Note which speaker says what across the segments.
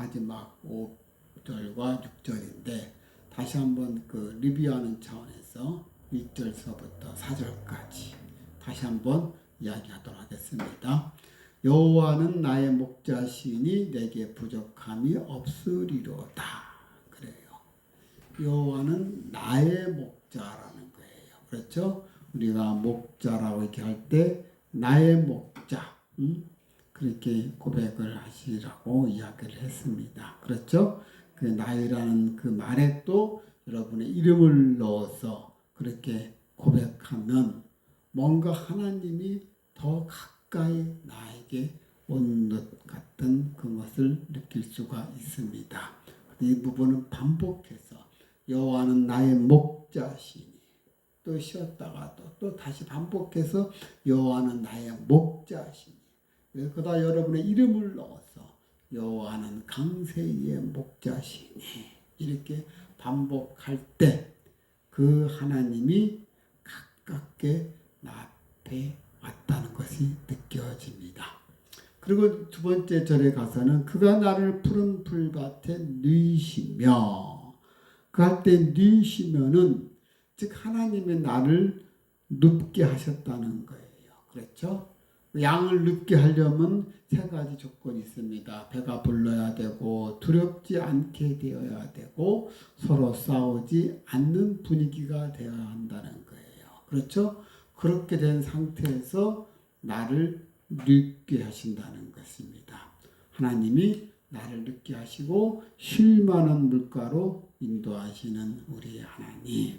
Speaker 1: 마지막 5절과 6절인데 다시 한번 그 리뷰하는 차원에서 1절서부터 4절까지 다시 한번 이야기하도록 하겠습니다. 여호와는 나의 목자시니 내게 부족함이 없으리로다. 그래요. 여호와는 나의 목자라는 거예요. 그렇죠? 우리가 목자라고 이렇게 할 때 나의 목자, 그렇게 고백을 하시라고 이야기를 했습니다. 그렇죠? 그 나이라는 그 말에 또 여러분의 이름을 넣어서 그렇게 고백하면 뭔가 하나님이 더 가까이 나에게 온 것 같은 그것을 느낄 수가 있습니다. 이 부분은 반복해서 여호와는 나의 목자시니 또 쉬었다가 또 다시 반복해서 여호와는 나의 목자시니 그러다 여러분의 이름을 넣어서 여호와는 강세의 목자시니 이렇게 반복할 때 그 하나님이 가깝게 나 앞에 왔다는 것이 느껴집니다. 그리고 두 번째 절에 가서는 그가 나를 푸른 풀밭에 누이시며 그 할 때 누이시면은 즉 하나님의 나를 눕게 하셨다는 거예요. 그렇죠? 양을 눕게 하려면 세 가지 조건이 있습니다. 배가 불러야 되고 두렵지 않게 되어야 되고 서로 싸우지 않는 분위기가 되어야 한다는 거예요. 그렇죠? 그렇게 된 상태에서 나를 눕게 하신다는 것입니다. 하나님이 나를 눕게 하시고 쉴 만한 물가로 인도하시는 우리 하나님.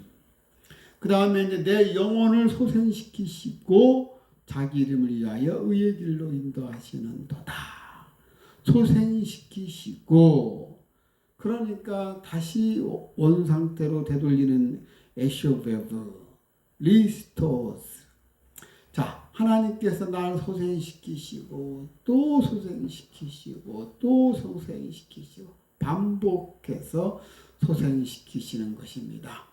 Speaker 1: 그 다음에 이제 내 영혼을 소생시키시고 자기 이름을 위하여 의의 길로 인도하시는 도다. 소생시키시고 그러니까 다시 원 상태로 되돌리는 에쇼베브 리스토스. 자, 하나님께서 나를 소생시키시고 또 소생시키시고 또 소생시키시고 반복해서 소생시키시는 것입니다.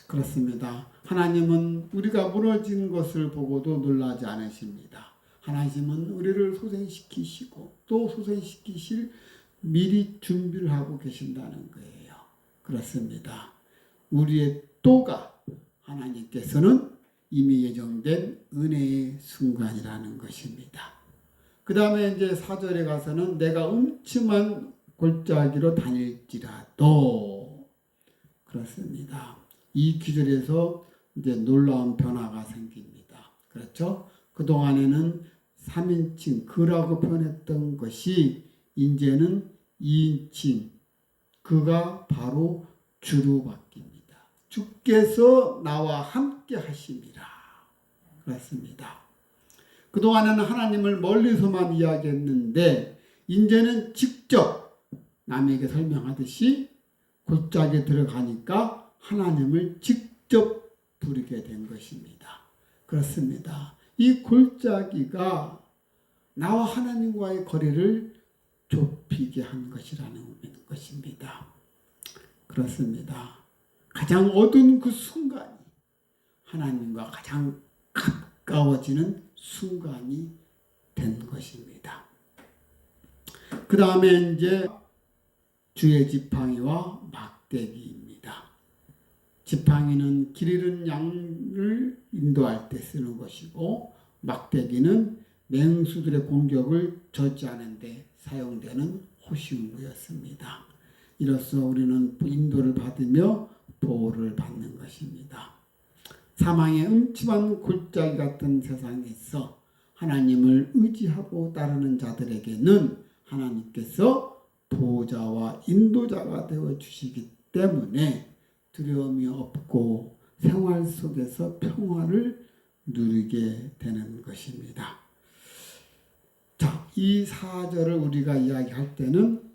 Speaker 1: 그렇습니다. 하나님은 우리가 무너진 것을 보고도 놀라지 않으십니다. 하나님은 우리를 소생시키시고 또 소생시키실 미리 준비를 하고 계신다는 거예요. 그렇습니다. 우리의 또가 하나님께서는 이미 예정된 은혜의 순간이라는 것입니다. 그 다음에 이제 4절에 가서는 내가 음침한 골짜기로 다닐지라도 그렇습니다. 이 구절에서 이제 놀라운 변화가 생깁니다. 그렇죠? 그동안에는 3인칭 그라고 표현했던 것이 이제는 2인칭 그가 바로 주로 바뀝니다. 주께서 나와 함께 하심이라. 그렇습니다. 그동안에는 하나님을 멀리서만 이야기했는데 이제는 직접 남에게 설명하듯이 골짜기에 들어가니까 하나님을 직접 부르게 된 것입니다. 그렇습니다. 이 골짜기가 나와 하나님과의 거리를 좁히게 한 것이라는 것입니다. 그렇습니다. 가장 어두운 그 순간이 하나님과 가장 가까워지는 순간이 된 것입니다. 그 다음에 이제 주의 지팡이와 막대기입니다. 지팡이는 길 잃은 양을 인도할 때 쓰는 것이고 막대기는 맹수들의 공격을 저지하는 데 사용되는 호신무였습니다. 이로써 우리는 인도를 받으며 보호를 받는 것입니다. 사망의 음침한 골짜기 같은 세상에서 하나님을 의지하고 따르는 자들에게는 하나님께서 보호자와 인도자가 되어 주시기 때문에 두려움이 없고 생활 속에서 평화를 누리게 되는 것입니다. 자, 이 4절을 우리가 이야기할 때는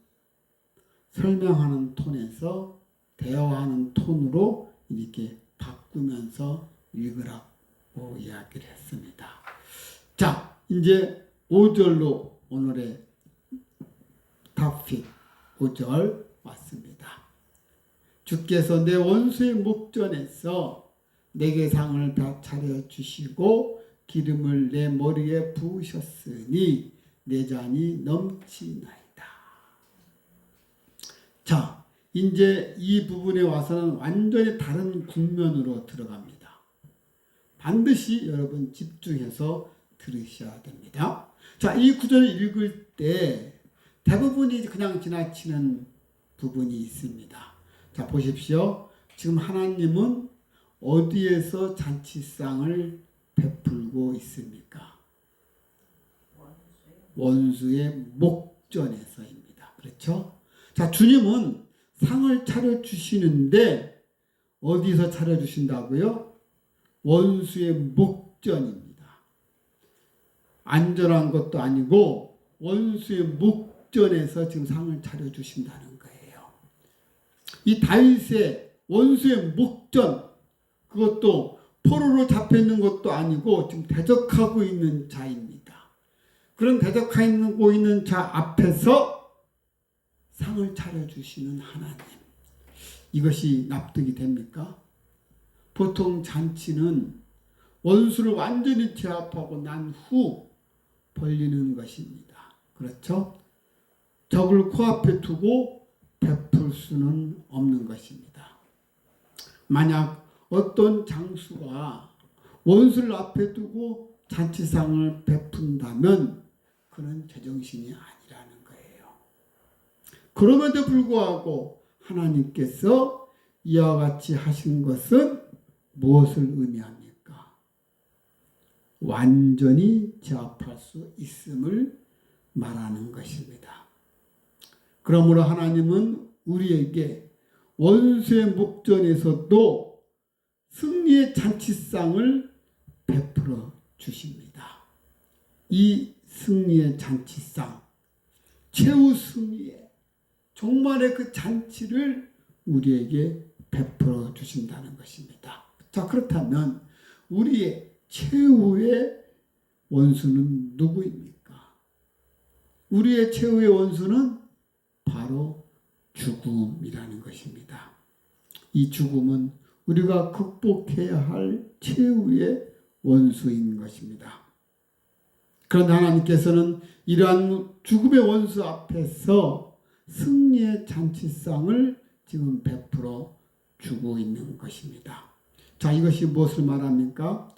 Speaker 1: 설명하는 톤에서 대화하는 톤으로 이렇게 바꾸면서 읽으라고 이야기를 했습니다. 자, 이제 5절로 오늘의 토픽 5절 왔습니다. 주께서 내 원수의 목전에서 내게 상을 차려 주시고 기름을 내 머리에 부으셨으니 내 잔이 넘치나이다. 이제 이 부분에 와서는 완전히 다른 국면으로 들어갑니다. 반드시 여러분 집중해서 들으셔야 됩니다. 자, 이 구절을 읽을 때 대부분이 그냥 지나치는 부분이 있습니다. 자, 보십시오. 지금 하나님은 어디에서 잔치상을 베풀고 있습니까? 원수의 목전에서입니다. 그렇죠? 자, 주님은 상을 차려주시는데 어디서 차려주신다고요? 원수의 목전입니다. 안전한 것도 아니고 원수의 목전에서 지금 상을 차려주신다는 거예요. 이 다윗의 원수의 목전, 그것도 포로로 잡혀있는 것도 아니고 지금 대적하고 있는 자입니다. 그런 대적하고 있는 자 앞에서 상을 차려주시는 하나님. 이것이 납득이 됩니까? 보통 잔치는 원수를 완전히 제압하고 난 후 벌리는 것입니다. 그렇죠? 적을 코앞에 두고 베풀 수는 없는 것입니다. 만약 어떤 장수가 원수를 앞에 두고 잔치상을 베푼다면 그는 제정신이 아니라는 거예요. 그럼에도 불구하고 하나님께서 이와 같이 하신 것은 무엇을 의미합니까? 완전히 제압할 수 있음을 말하는 것입니다. 그러므로 하나님은 우리에게 원수의 목전에서도 승리의 잔치상을 베풀어 주십니다. 이 승리의 잔치상, 최후 승리의 종말의 그 잔치를 우리에게 베풀어 주신다는 것입니다. 자, 그렇다면 우리의 최후의 원수는 누구입니까? 우리의 최후의 원수는 바로 죽음이라는 것입니다. 이 죽음은 우리가 극복해야 할 최후의 원수인 것입니다. 그런데 하나님께서는 이러한 죽음의 원수 앞에서 승리의 잔치상을 지금 베풀어 주고 있는 것입니다. 자, 이것이 무엇을 말합니까?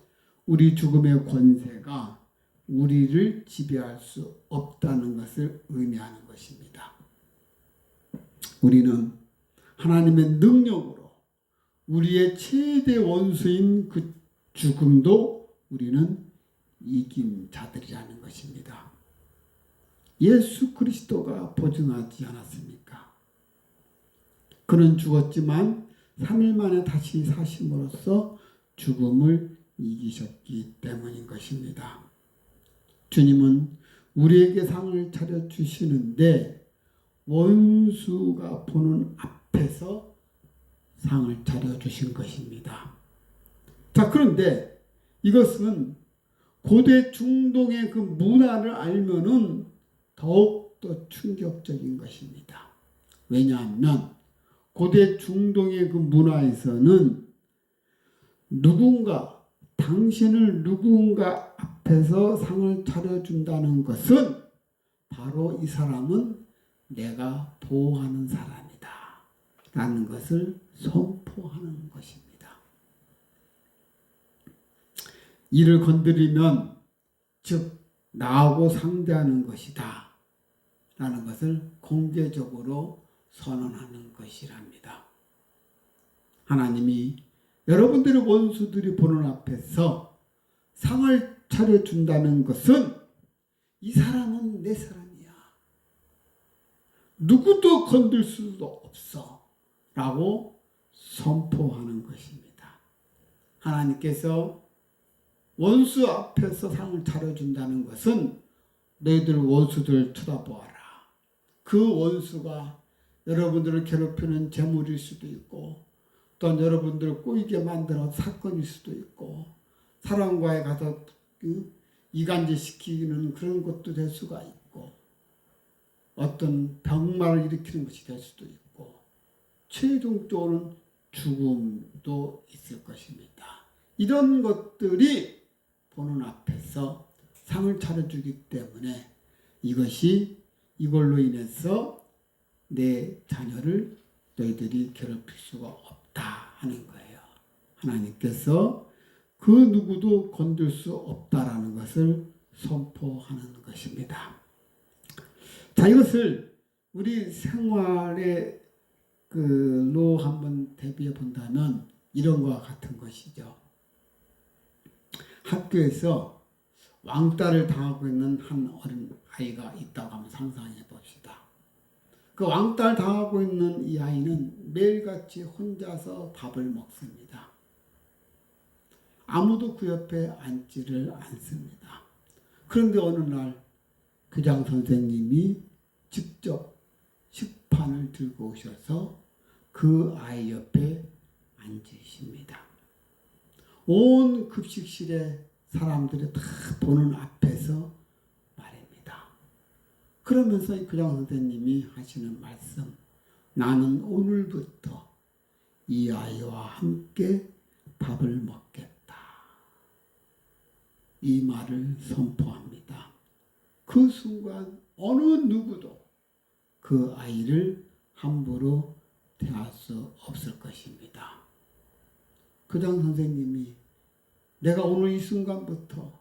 Speaker 1: 우리 죽음의 권세가 우리를 지배할 수 없다는 것을 의미하는 것입니다. 우리는 하나님의 능력으로 우리의 최대 원수인 그 죽음도 우리는 이긴 자들이라는 것입니다. 예수 그리스도가 보증하지 않았습니까? 그는 죽었지만 3일 만에 다시 사심으로써 죽음을 이기셨기 때문인 것입니다. 주님은 우리에게 상을 차려주시는데 원수가 보는 앞에서 상을 차려주신 것입니다. 자, 그런데 이것은 고대 중동의 그 문화를 알면은 더욱더 충격적인 것입니다. 왜냐하면 고대 중동의 그 문화에서는 당신을 누군가 앞에서 상을 차려준다는 것은 바로 이 사람은 내가 보호하는 사람이다 라는 것을 선포하는 것입니다. 이를 건드리면 즉 나하고 상대하는 것이다 라는 것을 공개적으로 선언하는 것이랍니다. 하나님이 여러분들의 원수들이 보는 앞에서 상을 차려준다는 것은 이 사람은 내 사람이야. 누구도 건들 수도 없어 라고 선포하는 것입니다. 하나님께서 원수 앞에서 상을 차려준다는 것은 너희들 원수들 쳐다보아라. 그 원수가 여러분들을 괴롭히는 재물일 수도 있고 또는 여러분들을 꼬이게 만드는 사건일 수도 있고 사람과의 가서 이간질시키는 그런 것도 될 수가 있고 어떤 병마를 일으키는 것이 될 수도 있고 최종적으로는 죽음도 있을 것입니다. 이런 것들이 보는 앞에서 상을 차려주기 때문에 이걸로 인해서 내 자녀를 너희들이 괴롭힐 수가 없다 하는 거예요. 하나님께서 그 누구도 건들 수 없다라는 것을 선포하는 것입니다. 자, 이것을 우리 생활에 로 한번 대비해 본다면 이런 것과 같은 것이죠. 학교에서 왕따를 당하고 있는 한 어린 아이가 있다고 한번 상상해 봅시다. 그 왕따를 당하고 있는 이 아이는 매일같이 혼자서 밥을 먹습니다. 아무도 그 옆에 앉지를 않습니다. 그런데 어느 날 교장 선생님이 직접 식판을 들고 오셔서 그 아이 옆에 앉으십니다. 온 급식실에 사람들이 다 보는 앞에서 말입니다. 그러면서 이 교장 선생님이 하시는 말씀, 나는 오늘부터 이 아이와 함께 밥을 먹겠다. 이 말을 선포합니다. 그 순간 어느 누구도 그 아이를 함부로 대할 수 없을 것입니다. 교장 선생님이 내가 오늘 이 순간부터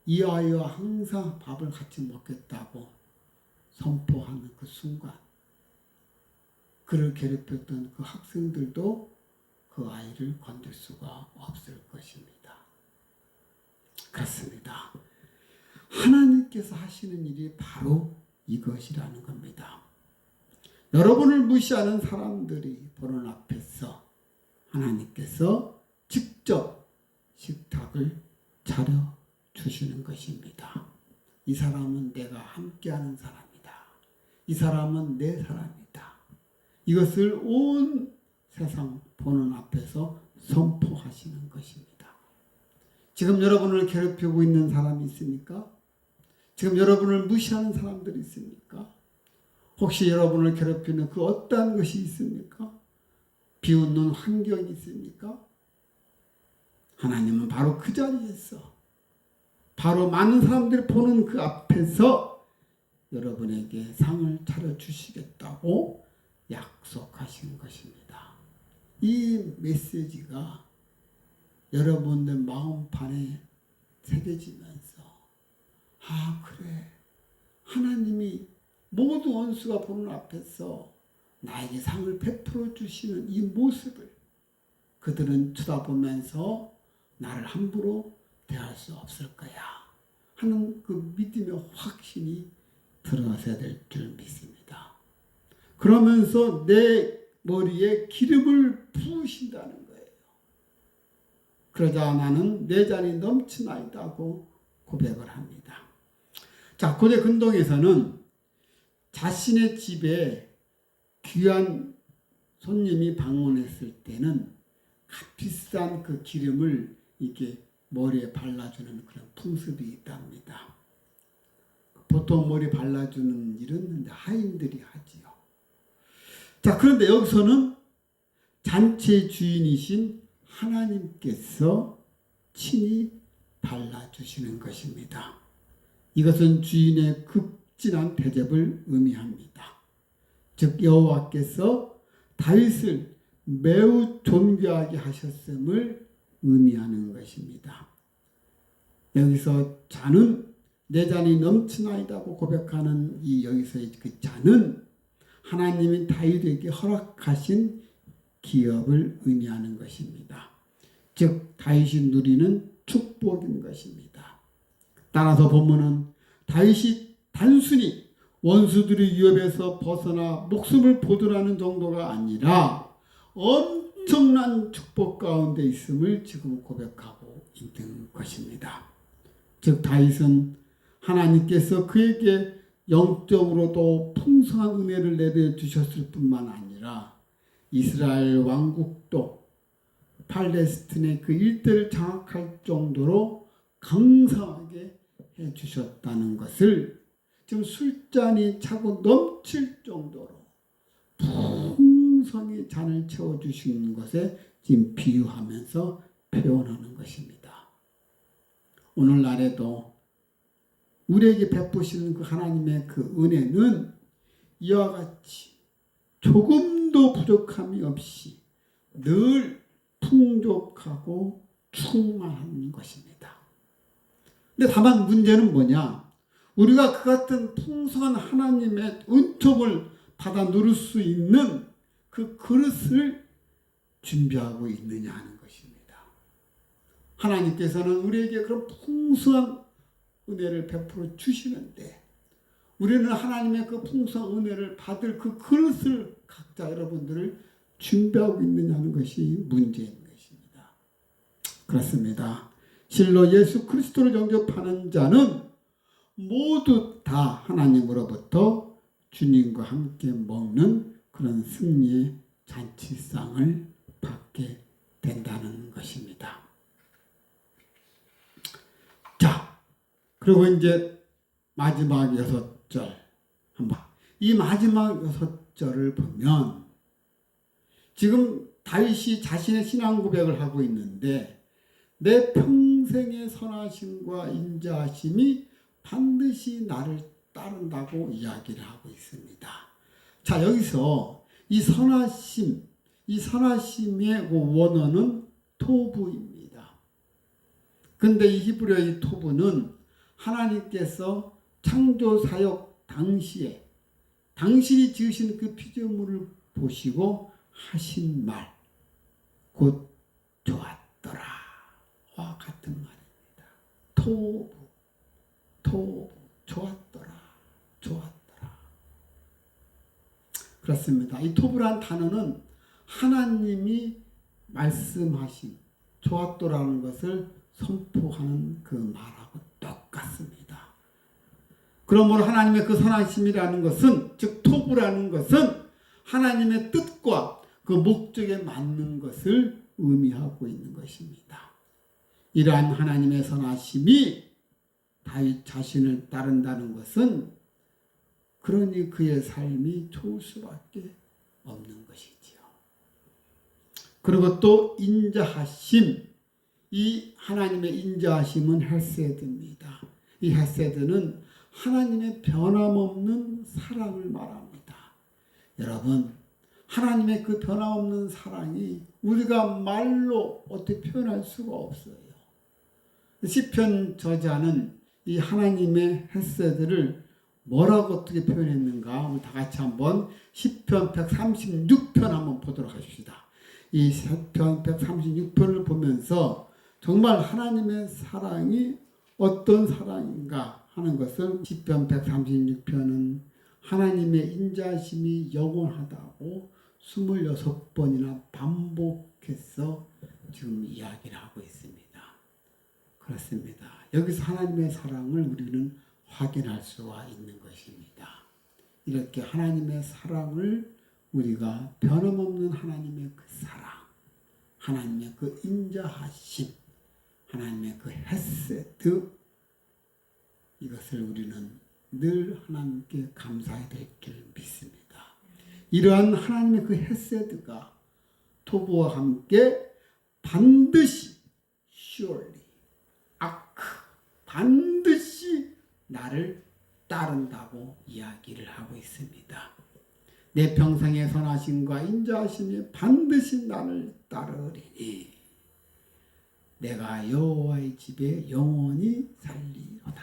Speaker 1: 이 아이와 항상 밥을 같이 먹겠다고 선포하는 그 순간, 그를 괴롭혔던 그 학생들도 그 아이를 건들 수가 없을 것입니다. 그렇습니다. 하나님께서 하시는 일이 바로 이것이라는 겁니다. 여러분을 무시하는 사람들이 보는 앞에서 하나님께서 직접 식탁을 차려주시는 것입니다. 이 사람은 내가 함께하는 사람이다. 이 사람은 내 사람이다. 이것을 온 세상 보는 앞에서 선포하시는 것입니다. 지금 여러분을 괴롭히고 있는 사람이 있습니까? 지금 여러분을 무시하는 사람들이 있습니까? 혹시 여러분을 괴롭히는 그 어떠한 것이 있습니까? 비웃는 환경이 있습니까? 하나님은 바로 그 자리에서, 바로 많은 사람들이 보는 그 앞에서 여러분에게 상을 차려주시겠다고 약속하신 것입니다. 이 메시지가 여러분들 마음판에 새겨지면서, 아, 그래, 하나님이 모든 원수가 보는 앞에서 나에게 상을 베풀어 주시는 이 모습을 그들은 쳐다보면서 나를 함부로 대할 수 없을 거야 하는 그 믿음의 확신이 들어서야 될 줄 믿습니다. 그러면서 내 머리에 기름을 부으신다는 거예요. 그러자 나는 내 잔이 넘치나이다고 고백을 합니다. 자, 고대 근동에서는 자신의 집에 귀한 손님이 방문했을 때는 값비싼 그 기름을 이렇게 머리에 발라주는 그런 풍습이 있답니다. 보통 머리 발라주는 일은 하인들이 하지요. 자, 그런데 여기서는 잔치의 주인이신 하나님께서 친히 발라주시는 것입니다. 이것은 주인의 극진한 대접을 의미합니다. 즉 여호와께서 다윗을 매우 존귀하게 하셨음을 의미하는 것입니다. 여기서 잔은 내 잔이 넘치나이다고 고백하는 이 여기서의 그 잔은 하나님이 다윗에게 허락하신 기업을 의미하는 것입니다. 즉 다윗이 누리는 축복인 것입니다. 따라서 본문은 다윗이 단순히 원수들의 위협에서 벗어나 목숨을 보존하는 정도가 아니라 엄청난 축복 가운데 있음을 지금 고백하고 있는 것입니다. 즉 다윗은 하나님께서 그에게 영적으로도 풍성한 은혜를 내려주셨을 뿐만 아니라 이스라엘 왕국도 팔레스틴의 그 일대를 장악할 정도로 강성하게 해주셨다는 것을 지금 술잔이 차고 넘칠 정도로 풍성히 잔을 채워주시는 것에 지금 비유하면서 표현하는 것입니다. 오늘날에도 우리에게 베푸시는 그 하나님의 그 은혜는 이와 같이 조금 조금도 부족함이 없이 늘 풍족하고 충만한 것입니다. 근데 다만 문제는 뭐냐? 우리가 그 같은 풍성한 하나님의 은총을 받아 누릴 수 있는 그 그릇을 준비하고 있느냐 하는 것입니다. 하나님께서는 우리에게 그런 풍성한 은혜를 베풀어 주시는데 우리는 하나님의 그 풍성한 은혜를 받을 그 그릇을 각자 여러분들을 준비하고 있느냐는 것이 문제인 것입니다. 그렇습니다. 실로 예수 그리스도를 영접하는 자는 모두 다 하나님으로부터 주님과 함께 먹는 그런 승리의 잔치상을 받게 된다는 것입니다. 자, 그리고 이제 마지막 6절 한번. 이 마지막 6절을 보면 지금 다윗이 자신의 신앙 고백을 하고 있는데 내 평생의 선하심과 인자하심이 반드시 나를 따른다고 이야기를 하고 있습니다. 자, 여기서 이 선하심, 이 선하심의 원어는 토부입니다. 근데 이 히브리어의 토부는 하나님께서 창조 사역 당시에 당신이 지으신 그 피조물을 보시고 하신 말, 곧 좋았더라 와 같은 말입니다. 토부, 좋았더라, 좋았더라. 그렇습니다. 이 토부란 단어는 하나님이 말씀하신 좋았더라는 것을 선포하는 그 말하고 똑같습니다. 그러므로 하나님의 그 선하심이라는 것은, 즉 토부라는 것은 하나님의 뜻과 그 목적에 맞는 것을 의미하고 있는 것입니다. 이러한 하나님의 선하심이 다윗 자신을 따른다는 것은 그러니 그의 삶이 좋을 수밖에 없는 것이지요. 그리고 또 인자하심, 이 하나님의 인자하심은 헤세드입니다. 이 헤세드는 하나님의 변함없는 사랑을 말합니다. 여러분, 하나님의 그 변함없는 사랑이 우리가 말로 어떻게 표현할 수가 없어요. 시편 저자는 이 하나님의 헤세드를 뭐라고 어떻게 표현했는가? 우리 다 같이 한번 시편 136편 한번 보도록 하십시다. 이 시편 136편을 보면서 정말 하나님의 사랑이 어떤 사랑인가 하는 것을 시편 136편은 하나님의 인자심이 영원하다고 26번이나 반복해서 지금 이야기를 하고 있습니다. 그렇습니다. 여기서 하나님의 사랑을 우리는 확인할 수가 있는 것입니다. 이렇게 하나님의 사랑을 우리가 변함없는 하나님의 그 사랑, 하나님의 그 인자하심, 하나님의 그 헤세드, 이것을 우리는 늘 하나님께 감사해야 될 줄 믿습니다. 이러한 하나님의 그 헤세드가 토부와 함께 반드시 surely 반드시 나를 따른다고 이야기를 하고 있습니다. 내 평생의 선하심과 인자하심이 반드시 나를 따르리니 내가 여호와의 집에 영원히 살리로다.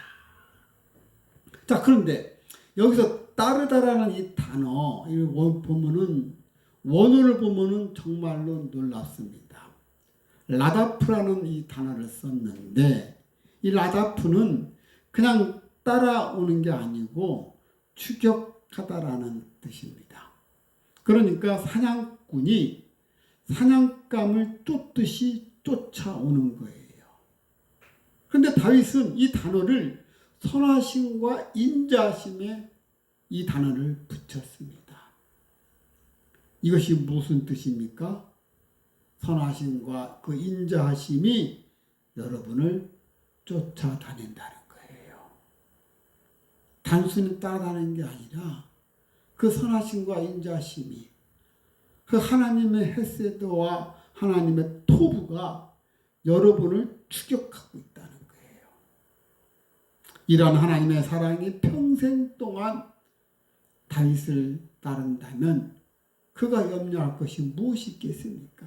Speaker 1: 자, 그런데 여기서 따르다라는 이 단어, 이 원어를 보면은 정말로 놀랍습니다. 라다프라는 이 단어를 썼는데 이 라다프는 그냥 따라오는 게 아니고 추격하다라는 뜻입니다. 그러니까 사냥꾼이 사냥감을 쫓듯이 쫓아오는 거예요. 그런데 다윗은 이 단어를 선하심과 인자하심에 이 단어를 붙였습니다. 이것이 무슨 뜻입니까? 선하심과 그 인자하심이 여러분을 쫓아다닌다는 거예요. 단순히 따라다니는 게 아니라 그 선하심과 인자하심이 그 하나님의 헤세드와 하나님의 토부가 여러분을 추격하고 있다는 거예요. 이런 하나님의 사랑이 평생 동안 다윗을 따른다면 그가 염려할 것이 무엇이 있겠습니까?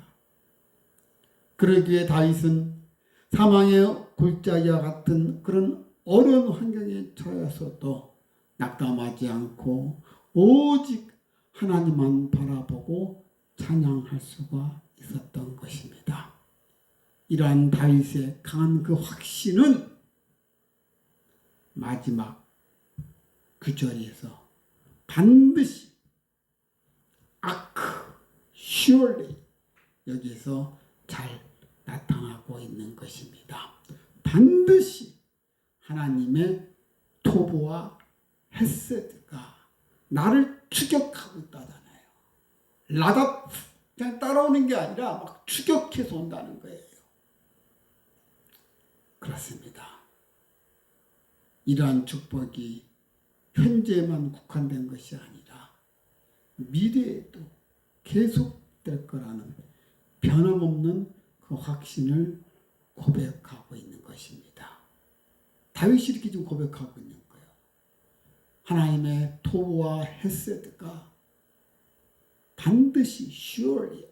Speaker 1: 그러기에 다윗은 사망의 골짜기와 같은 그런 어려운 환경에 처해서도 낙담하지 않고 오직 하나님만 바라보고 찬양할 수가 있었던 것입니다. 이러한 다윗의 강한 그 확신은 마지막 구절에서 반드시 surely 여기서 잘 나타나고 있는 것입니다. 반드시 하나님의 토부와 헤세드가 나를 추격하고 있다잖아요. 라다 그냥 따라오는 게 아니라 막 추격해서 온다는 거예요. 그렇습니다. 이러한 축복이 현재만 국한된 것이 아니라 미래에도 계속될 거라는 변함없는 그 확신을 고백하고 있는 것입니다. 다윗이 이렇게 지금 고백하고 있는 거예요. 하나님의 토부와 헤세드가 반드시 surely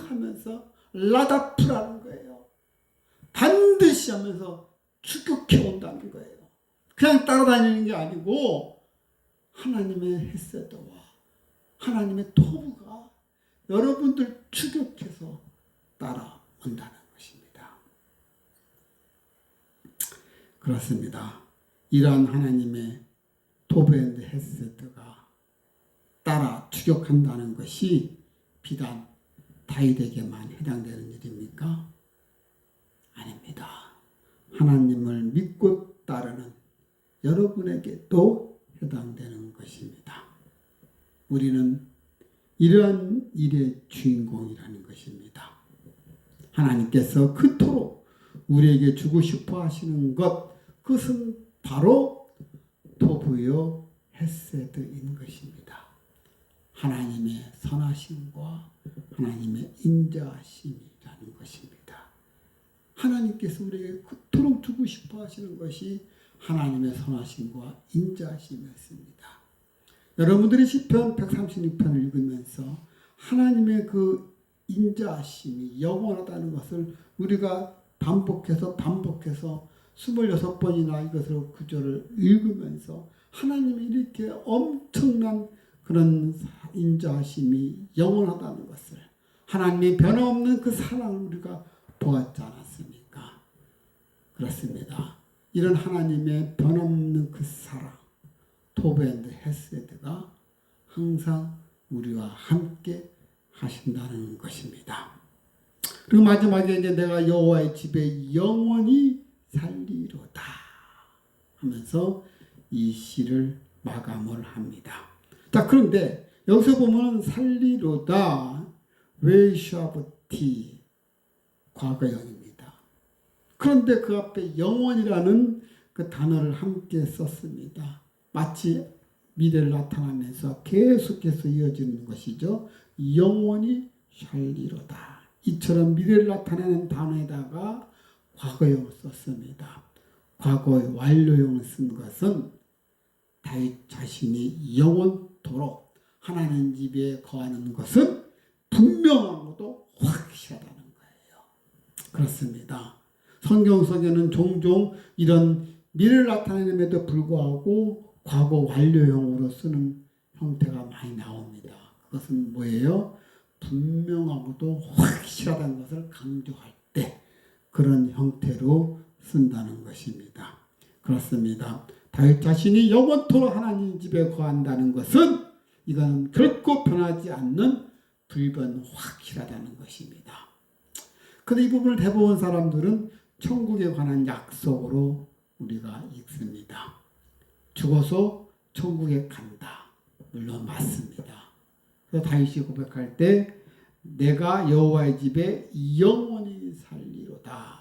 Speaker 1: 하면서 라다프라는 거예요. 반드시 하면서 추격해 온다는 거예요. 그냥 따라다니는 게 아니고 하나님의 헤세드와 하나님의 토부가 여러분들 추격해서 따라온다는 것입니다. 그렇습니다. 이러한 하나님의 토부 앤드 헤세드가 따라 추격한다는 것이 비단 다윗에게만 해당되는 일입니까? 아닙니다. 하나님을 믿고 따르는 여러분에게도 해당되는 것입니다. 우리는 이러한 일의 주인공이라는 것입니다. 하나님께서 그토록 우리에게 주고 싶어 하시는 것, 그것은 바로 토부요 헤세드인 것입니다. 하나님의 선하심과 하나님의 인자하심이라는 것입니다. 하나님께서 우리에게 그토록 주고 싶어 하시는 것이 하나님의 선하심과 인자하심이었습니다. 여러분들이 시편 136편을 읽으면서 하나님의 그 인자하심이 영원하다는 것을 우리가 반복해서 26번이나 이것을 구절을 읽으면서 하나님이 이렇게 엄청난 그런 인자하심이 영원하다는 것을, 하나님의 변함없는 그 사랑을 우리가 보았지 않았습니까? 그렇습니다. 이런 하나님의 변함없는 그 사랑, 토부 앤드 헤세드가 항상 우리와 함께 하신다는 것입니다. 그리고 마지막에 이제 내가 여호와의 집에 영원히 살리로다 하면서 이 시를 마감을 합니다. 자, 그런데 여기서 보면 살리로다 웨이샤브티 과거형입니다. 그런데 그 앞에 영원이라는 그 단어를 함께 썼습니다. 마치 미래를 나타나면서 계속해서 이어지는 것이죠. 영원히 살리로다. 이처럼 미래를 나타내는 단어에다가 과거형을 썼습니다. 과거의 완료형을 쓴 것은 다윗 자신이 영원토록 하나님 집에 거하는 것은 분명하고도 확실하다는 거예요. 그렇습니다. 성경 속에는 종종 이런 미래를 나타내는데도 불구하고 과거 완료형으로 쓰는 형태가 많이 나옵니다. 그것은 뭐예요? 분명하고도 확실하다는 것을 강조할 때 그런 형태로 쓴다는 것입니다. 그렇습니다. 다윗 자신이 영원토록 하나님 집에 거한다는 것은 이건 결코 변하지 않는 불변 확실하다는 것입니다. 그런데 이 부분을 대부분 사람들은 천국에 관한 약속으로 우리가 읽습니다. 죽어서 천국에 간다. 물론 맞습니다. 그래서 다윗이 고백할 때 내가 여호와의 집에 영원히 살리로다.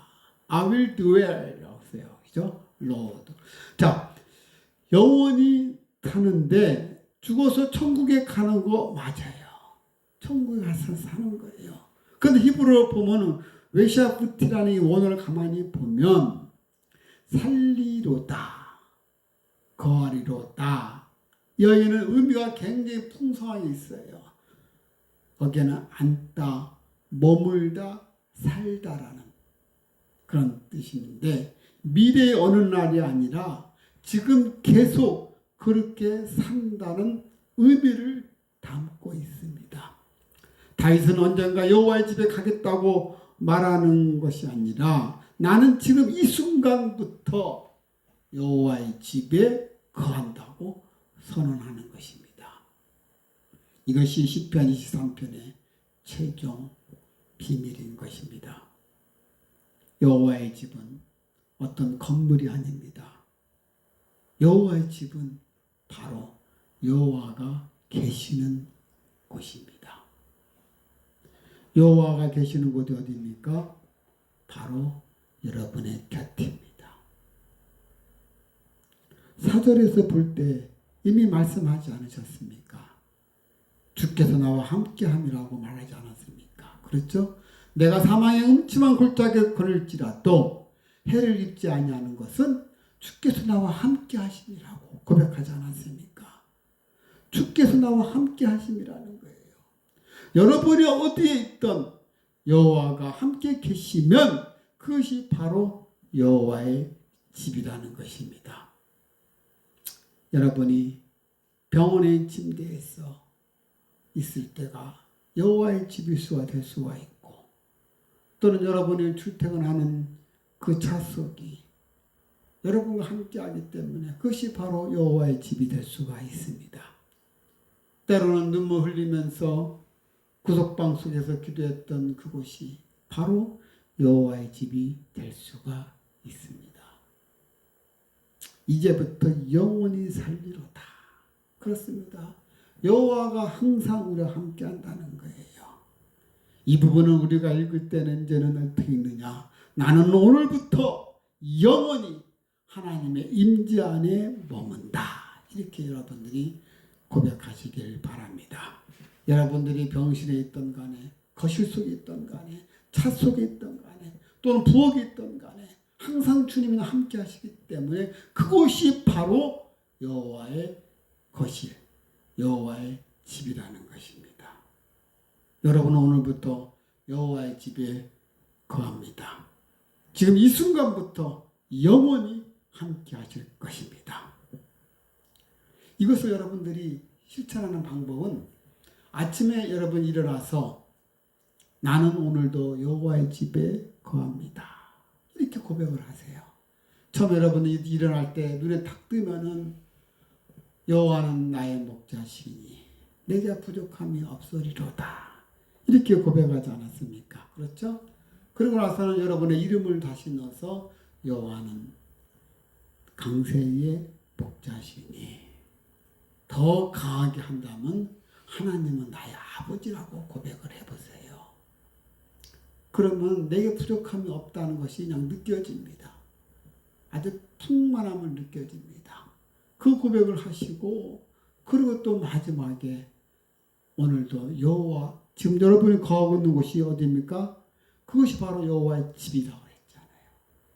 Speaker 1: I will dwell 라고 써요. 그죠? Lord. 자, 영원히 가는데 죽어서 천국에 가는 거 맞아요. 천국에 가서 사는 거예요. 그런데 히브리어로 보면은 웨샤프티라는 이 원어를 가만히 보면 살리로다, 거하리로다. 여기는 의미가 굉장히 풍성하게 있어요. 거기에는 앉다, 머물다, 살다라는 그런 뜻인데 미래의 어느 날이 아니라 지금 계속 그렇게 산다는 의미를 담고 있습니다. 다윗은 언젠가 여호와의 집에 가겠다고 말하는 것이 아니라 나는 지금 이 순간부터 여호와의 집에 거한다고 선언하는 것입니다. 이것이 시편 23편의 최종 비밀인 것입니다. 여호와의 집은 어떤 건물이 아닙니다. 여호와의 집은 바로 여호와가 계시는 곳입니다. 여호와가 계시는 곳이 어디입니까? 바로 여러분의 곁입니다. 4절에서 볼 때 이미 말씀하지 않으셨습니까? 주께서 나와 함께함이라고 말하지 않았습니까? 그렇죠? 내가 사망의 음침한 골짜기에 걸을지라도 해를 입지 아니하는 것은 주께서 나와 함께 하심이라고 고백하지 않았습니까? 주께서 나와 함께 하심이라는 거예요. 여러분이 어디에 있든 여호와가 함께 계시면 그것이 바로 여호와의 집이라는 것입니다. 여러분이 병원의 침대에서 있을 때가 여호와의 집일 수가 될 수가 있고 또는 여러분이 출퇴근하는 그 차석이 여러분과 함께하기 때문에 그것이 바로 여호와의 집이 될 수가 있습니다. 때로는 눈물 흘리면서 구석방 속에서 기도했던 그곳이 바로 여호와의 집이 될 수가 있습니다. 이제부터 영원히 살리로다. 그렇습니다. 여호와가 항상 우리와 함께한다는 거예요. 이 부분은 우리가 읽을 때는 이제는 어떻게 읽느냐? 나는 오늘부터 영원히 하나님의 임재 안에 머문다. 이렇게 여러분들이 고백하시길 바랍니다. 여러분들이 병실에 있던 간에 거실 속에 있던 간에 차 속에 있던 간에 또는 부엌에 있던 간에 항상 주님이랑 함께 하시기 때문에 그곳이 바로 여호와의 거실, 여호와의 집이라는 것입니다. 여러분은 오늘부터 여호와의 집에 거합니다. 지금 이 순간부터 영원히 함께 하실 것입니다. 이것을 여러분들이 실천하는 방법은 아침에 여러분 일어나서 나는 오늘도 여호와의 집에 거합니다. 이렇게 고백을 하세요. 처음 여러분이 일어날 때 눈에 탁 뜨면은 여호와는 나의 목자시니 내게 부족함이 없으리로다. 이렇게 고백하지 않았습니까? 그렇죠? 그러고 나서는 여러분의 이름을 다시 넣어서 여호와는 강세의 목자시니 더 강하게 한다면 하나님은 나의 아버지라고 고백을 해보세요. 그러면 내게 부족함이 없다는 것이 그냥 느껴집니다. 아주 풍만함을 느껴집니다. 그 고백을 하시고 그리고 또 마지막에 오늘도 여호와 지금 여러분이 거하고 있는 곳이 어디입니까? 그것이 바로 여호와의 집이라고 했잖아요.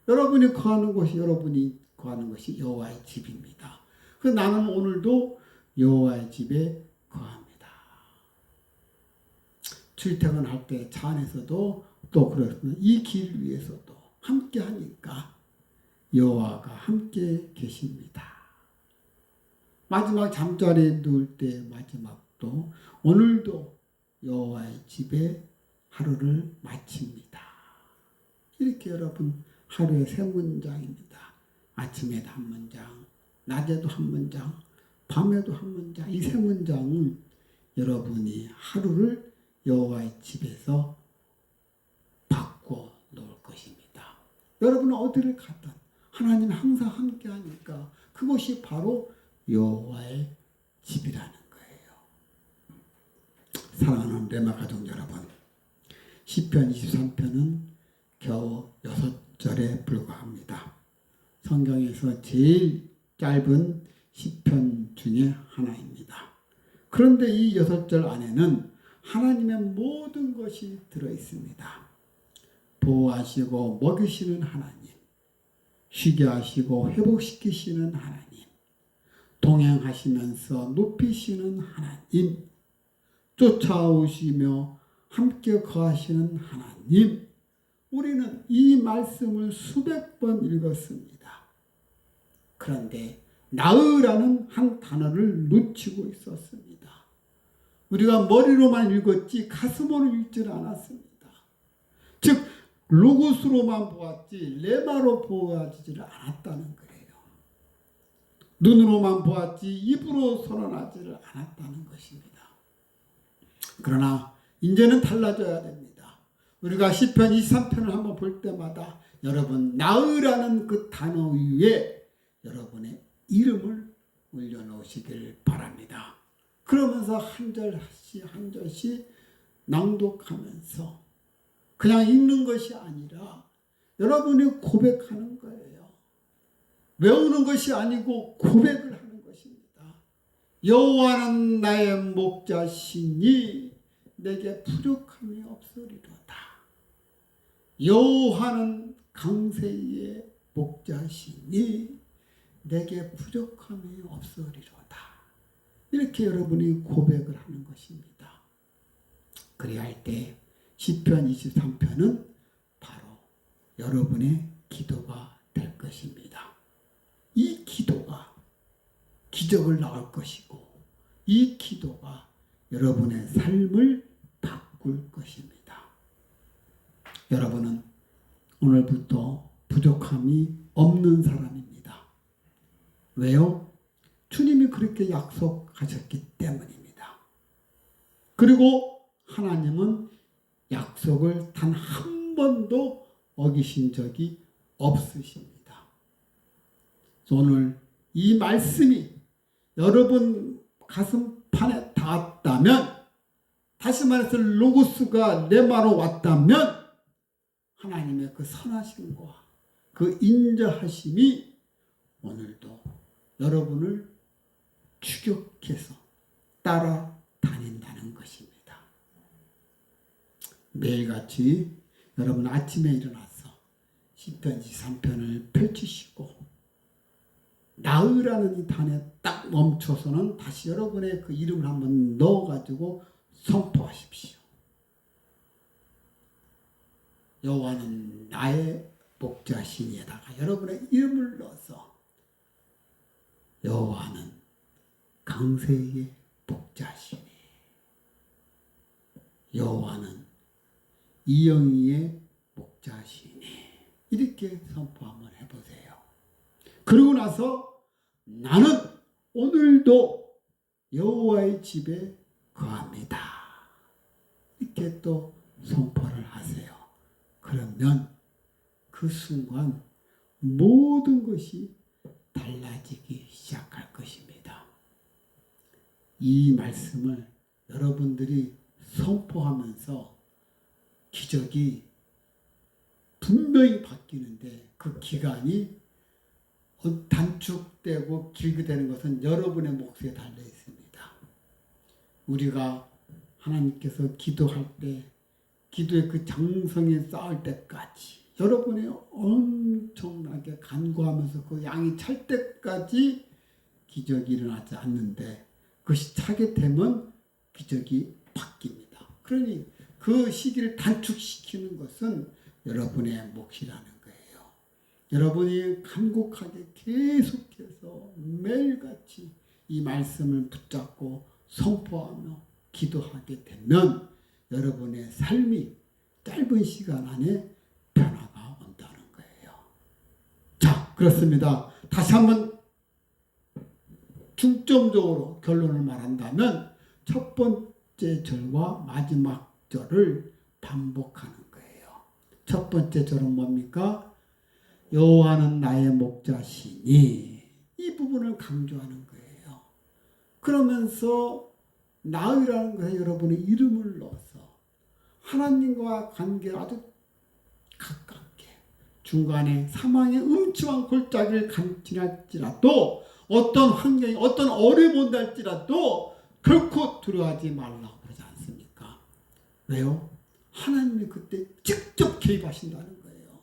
Speaker 1: 여러분이 거하는 곳이 여러분이 거하는 것이 여호와의 집입니다. 그래서 나는 오늘도 여호와의 집에 거합니다. 출퇴근할 때 차 안에서도 또 그렇습니다. 이 길 위에서도 함께 하니까 여호와가 함께 계십니다. 마지막 잠자리에 누울 때 마지막도 오늘도 여호와의 집에 하루를 마칩니다. 이렇게 여러분 하루에 3문장입니다. 아침에도 한 문장, 낮에도 한 문장, 밤에도 한 문장. 이 3문장은 여러분이 하루를 여호와의 집에서 바꿔 놓을 것입니다. 여러분은 어디를 가든 하나님은 항상 함께 하니까 그것이 바로 여호와의 집이라는 거예요. 사랑하는 레마 가족 여러분, 시편 23편은 겨우 6절에 불과합니다. 성경에서 제일 짧은 시편 중에 하나입니다. 그런데 이 6절 안에는 하나님의 모든 것이 들어있습니다. 보호하시고 먹이시는 하나님, 쉬게 하시고 회복시키시는 하나님, 동행하시면서 높이시는 하나님, 쫓아오시며 함께 거하시는 하나님, 우리는 이 말씀을 수백 번 읽었습니다. 그런데 나으라는 한 단어를 놓치고 있었습니다. 우리가 머리로만 읽었지 가슴으로 읽지는 않았습니다. 즉 로고스로만 보았지 레마로 보아지지를 않았다는 거예요. 눈으로만 보았지 입으로 선언하지를 않았다는 것입니다. 그러나 이제는 달라져야 됩니다. 우리가 시편 23편을 한번 볼 때마다 여러분 나으라는 그 단어 위에 여러분의 이름을 올려놓으시길 바랍니다. 그러면서 한 절씩 한 절씩 낭독하면서 그냥 읽는 것이 아니라 여러분이 고백하는 거예요. 외우는 것이 아니고 고백을 하는 것입니다. 여호와는 나의 목자시니 내게 부족함이 없으리로다. 여호와는 강세의 목자시니 내게 부족함이 없으리로다. 이렇게 여러분이 고백을 하는 것입니다. 그래야 할 때 시편 23편은 바로 여러분의 기도가 될 것입니다. 이 기도가 기적을 낳을 것이고 이 기도가 여러분의 삶을 바꿀 것입니다. 여러분은 오늘부터 부족함이 없는 사람입니다. 왜요? 주님이 그렇게 약속하셨기 때문입니다. 그리고 하나님은 약속을 단 한 번도 어기신 적이 없으십니다. 오늘 이 말씀이 여러분 가슴판에 닿았다면, 다시 말해서 로고스가 레마로 왔다면 하나님의 그 선하심과 그 인자하심이 오늘도 여러분을 추격해서 따라다닌다는 것입니다. 매일같이 여러분 아침에 일어나서 시편 23편을 펼치시고 나으라는 이 단에 딱 멈춰서는 다시 여러분의 그 이름을 한번 넣어가지고 선포하십시오. 여호와는 나의 목자시니에다가 여러분의 이름을 넣어서 여호와는 강세의 목자시니, 여호와는 이영희의 목자시니, 이렇게 선포 한번 해보세요. 그러고 나서 나는 오늘도 여호와의 집에 거합니다. 이렇게 또 선포를 하세요. 그러면 그 순간 모든 것이 달라지기 시작할 것입니다. 이 말씀을 여러분들이 선포하면서 기적이 분명히 바뀌는데 그 기간이 단축되고 길게 되는 것은 여러분의 몫에 달려 있습니다. 우리가 하나님께서 기도할 때, 기도의 그 장성이 쌓을 때까지 여러분이 엄청나게 간구하면서 그 양이 찰 때까지 기적이 일어나지 않는데, 그것이 차게 되면 기적이 바뀝니다. 그러니 그 시기를 단축시키는 것은 여러분의 몫이라는 거예요. 여러분이 간곡하게 계속해서 매일같이 이 말씀을 붙잡고 선포하며 기도하게 되면 여러분의 삶이 짧은 시간 안에 변화가 온다는 거예요. 자, 그렇습니다. 다시 한번 중점적으로 결론을 말한다면 첫 번째 절과 마지막 절을 반복하는 거예요. 첫 번째 절은 뭡니까? 여호와는 나의 목자시니, 이 부분을 강조하는 거예요. 그러면서 나으라는 것에 여러분의 이름을 넣어서 하나님과 관계를 아주 가깝게, 중간에 사망의 음침한 골짜기를 지날지라도, 어떤 환경이 어떤 어려움이 온다 할지라도 결코 두려워하지 말라고 그러지 않습니까? 왜요? 하나님이 그때 직접 개입하신다는 거예요.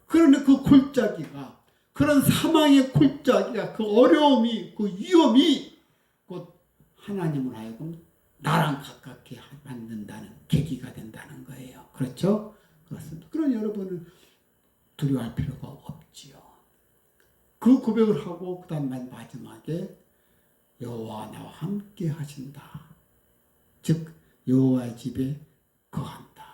Speaker 1: 그런데 그 골짜기가, 그런 사망의 골짜기가, 그 어려움이, 그 위험이 곧 하나님을 하여금 나랑 가깝게 만든다는 계기가 된다는 거예요. 그렇죠? 그렇습니다. 그러니 여러분은 두려워할 필요가 없지요. 그 고백을 하고 그다음 마지막에 여호와가 나와 함께 하신다. 즉 여호와의 집에 거한다.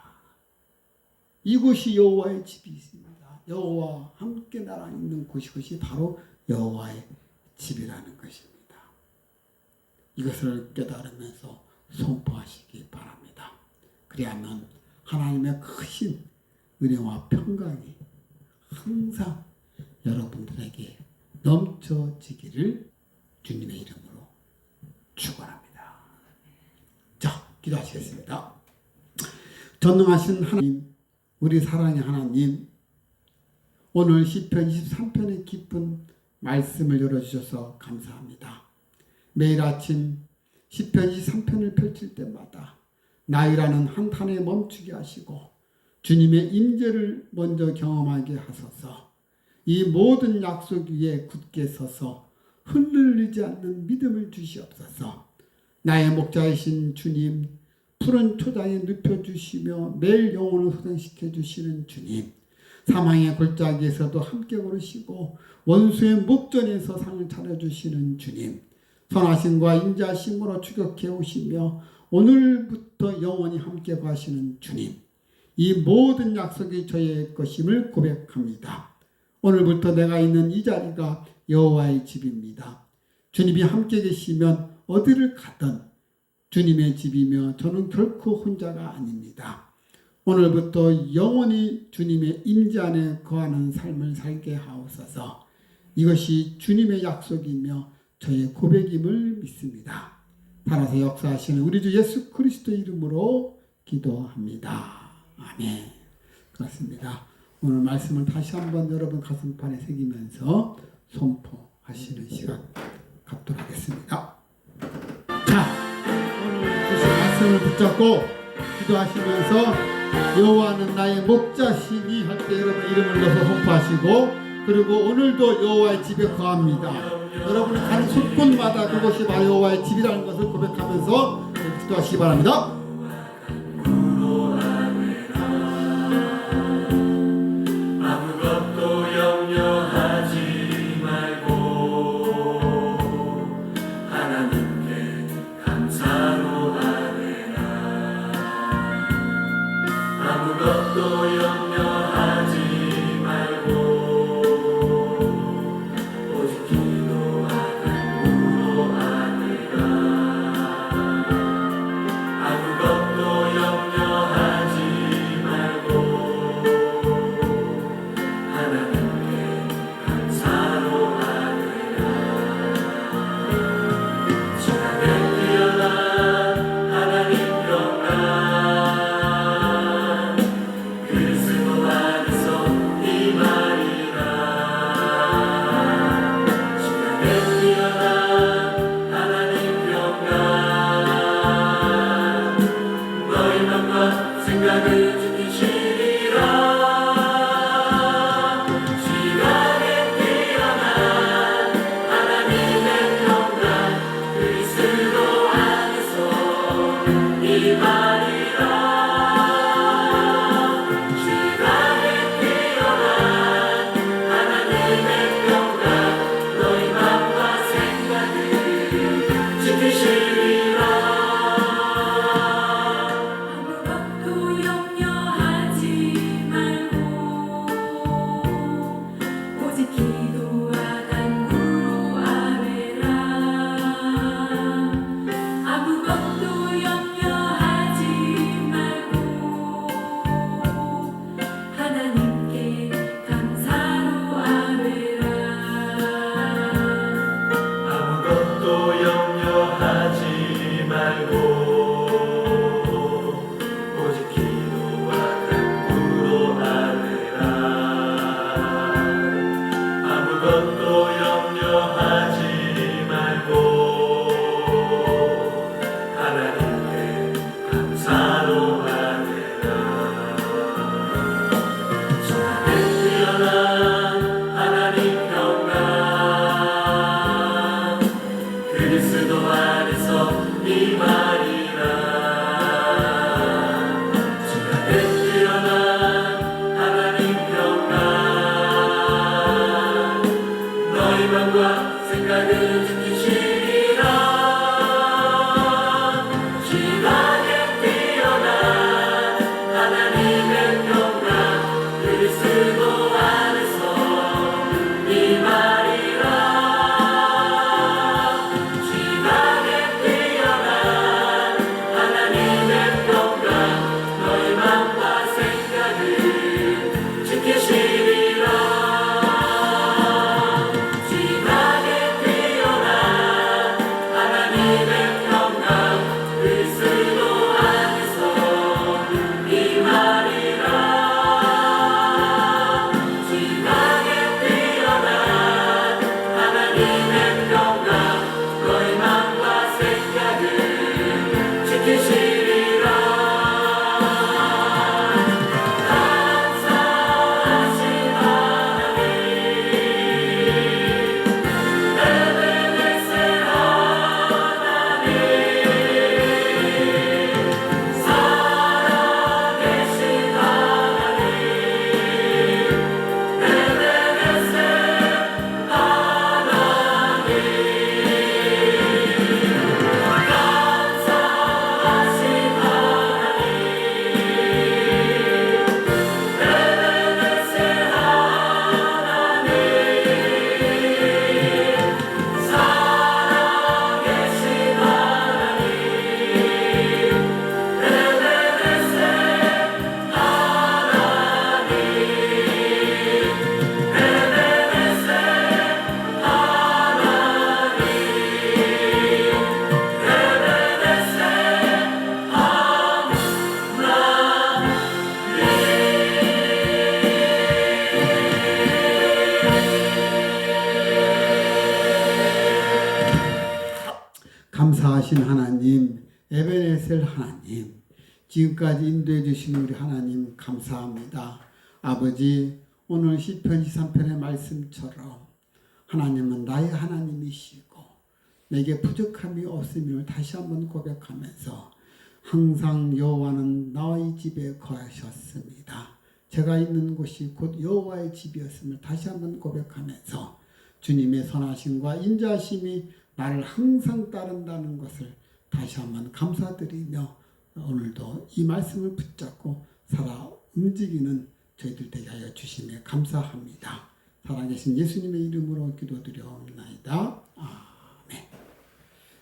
Speaker 1: 이곳이 여호와의 집이 있습니다. 여호와와 함께 나랑 있는 곳이 바로 여호와의 집이라는 것입니다. 이것을 깨달으면서 선포하시기 바랍니다. 그리하면 하나님의 크신 은혜와 평강이 항상 여러분들에게 넘쳐지기를 주님의 이름으로 축원합니다. 자, 기도하시겠습니다. 전능하신 하나님, 우리 사랑의 하나님, 오늘 시편 23편의 깊은 말씀을 열어주셔서 감사합니다. 매일 아침 시편 23편을 펼칠 때마다 나이라는 한탄에 멈추게 하시고 주님의 임재를 먼저 경험하게 하소서. 이 모든 약속 위에 굳게 서서 흔들리지 않는 믿음을 주시옵소서. 나의 목자이신 주님, 푸른 초장에 눕혀주시며 매일 영혼을 소생시켜 주시는 주님, 사망의 골짜기에서도 함께 걸으시고 원수의 목전에서 상을 차려주시는 주님, 선하심과 인자심으로 추격해 오시며 오늘부터 영원히 함께 가시는 주님, 이 모든 약속이 저의 것임을 고백합니다. 오늘부터 내가 있는 이 자리가 여호와의 집입니다. 주님이 함께 계시면 어디를 가든 주님의 집이며 저는 결코 혼자가 아닙니다. 오늘부터 영원히 주님의 임재 안에 거하는 삶을 살게 하옵소서. 이것이 주님의 약속이며 저의 고백임을 믿습니다. 살아서 역사하시는 우리 주 예수 그리스도 이름으로 기도합니다. 아멘. 그렇습니다. 오늘 말씀을 다시 한번 여러분 가슴판에 새기면서 선포하시는 시간 갖도록 하겠습니다. 자, 오늘 주신 말씀을 붙잡고 기도하시면서 여호와는 나의 목자시니 할 때 여러분 이름을 넣어서 선포하시고, 그리고 오늘도 여호와의 집에 거합니다. 여러분이 가는 곳곳마다 그곳이 바로 여호와의 집이라는 것을 고백하면서 기도하시기 바랍니다.
Speaker 2: 그리스도 안에서 이 말이라
Speaker 1: 감사하신 하나님, 에베네셀 하나님, 지금까지 인도해 주신 우리 하나님 감사합니다. 아버지, 오늘 시편 23편의 말씀처럼 하나님은 나의 하나님이시고 내게 부족함이 없음을 다시 한번 고백하면서 항상 여호와는 나의 집에 거하셨습니다. 제가 있는 곳이 곧 여호와의 집이었음을 다시 한번 고백하면서 주님의 선하심과 인자하심이 나를 항상 따른다는 것을 다시 한번 감사드리며 오늘도 이 말씀을 붙잡고 살아 움직이는 저희들 되게 하여 주심에 감사합니다. 살아계신 예수님의 이름으로 기도드려옵나이다.